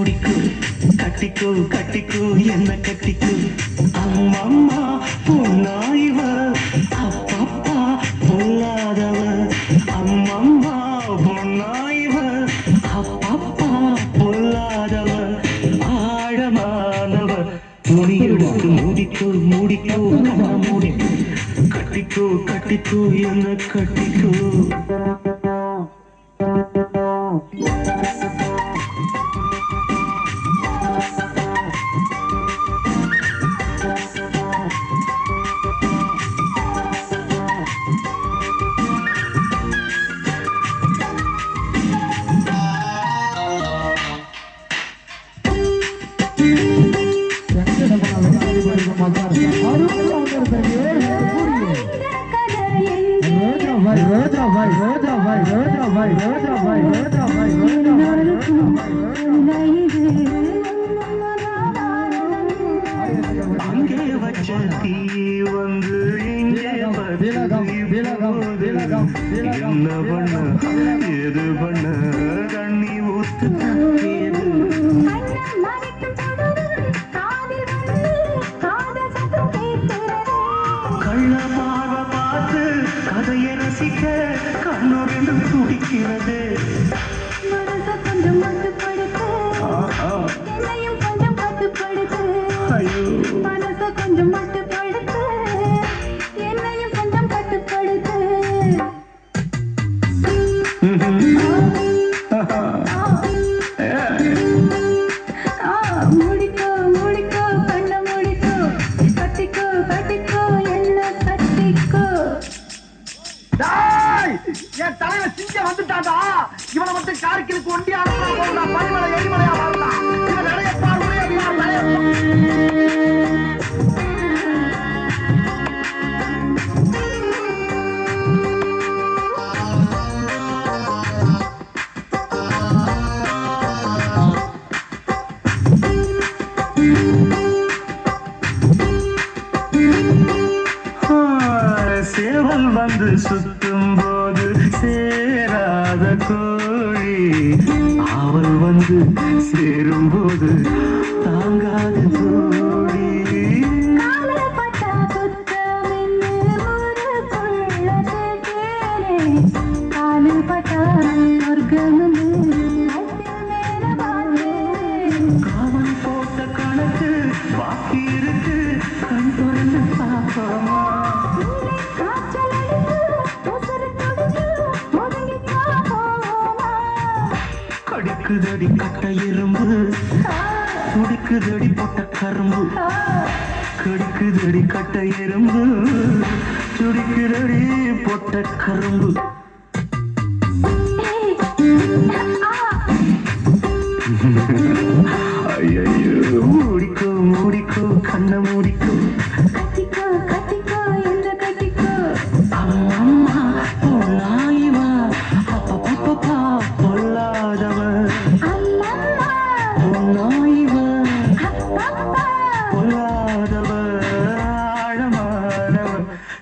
கட்டிக்கோ கட்டிக்கோ என்ன கட்டிக்கோ அம்மம்மா பொன்னாயிவ அப்பப்பா பொல்லாதவ அம்மம்மா பொன்னாயிவ அப்பப்பா பொல்லாதவ ஆழமானவ துணி எடுத்து மூடிக்கோ மூடிக்கோ கண்ண மூடிக்கோ கட்டிக்கோ கட்டிக்கோ என்ன கட்டிக்கோ அங்கே வச்ச தீ வந்து இங்கே என்ன பண்ண எது பண்ண தண்ணி ஊத்து தக்கியது கள்ள பார்வை பார்த்து கதையை ரசிக்க கண்ணூரில் துடிக்கிறது கொஞ்சம் மட்டுப்படுத்து என்னையும் கொஞ்சம் கட்டுப்படுத்து மனச கொஞ்சம் மட்டுப்படுத்து என்னையும் கொஞ்சம் கட்டுப்படுத்து மூடிக்கோ மூடிக்கோ கண்ண மூடிக்கோ கட்டிக்கோ கட்டிக்கோ என்ன கட்டிக்கோ என் தலையில சிங்க வந்துட்டாடா இவனை மட்டும் கார்கிலுக்கு ஒண்டியா பனிமலை எரிமலையா வரலாம் இவன் நிறைய சேவல் வந்து சுத்தும் போது சேராத கோழி அவள் வந்து சேரும் போது தாங்காத கோழி காவல் போட்ட கணக்கு பாக்கி இருக்கு கண் திறந்து பார்ப்போமா கடிக்குதடி கட்ட எறும்பு துடிக்குதடி பொட்ட கரும்பு கடிக்குதடி கட்ட எறும்பு துடிக்குதடி பொட்ட கரும்பு ஐயோ மூடிக்கோ மூடிக்கோ கண்ண மூடிக்கோ கட்டிக்கோ கட்டிக்கோ என்ன கட்டிக்கோ அம்மா பொன்னாயிவா அப்பப்பா பொல்லாதவ பொன்னாயிவ பொல்லாதவ ஆழமானவ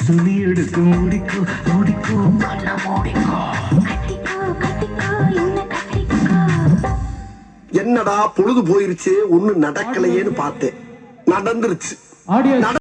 துணி எடுத்து மூடிக்கோ மூடிக்கோ கண்ண மூடிக்கோ கட்டிக்கோ கட்டிக்கோ என்ன கட்டிக்கோ என்னடா பொழுது போயிருச்சு ஒண்ணு நடக்கலையேன்னு பார்த்தேன் நடந்துருச்சு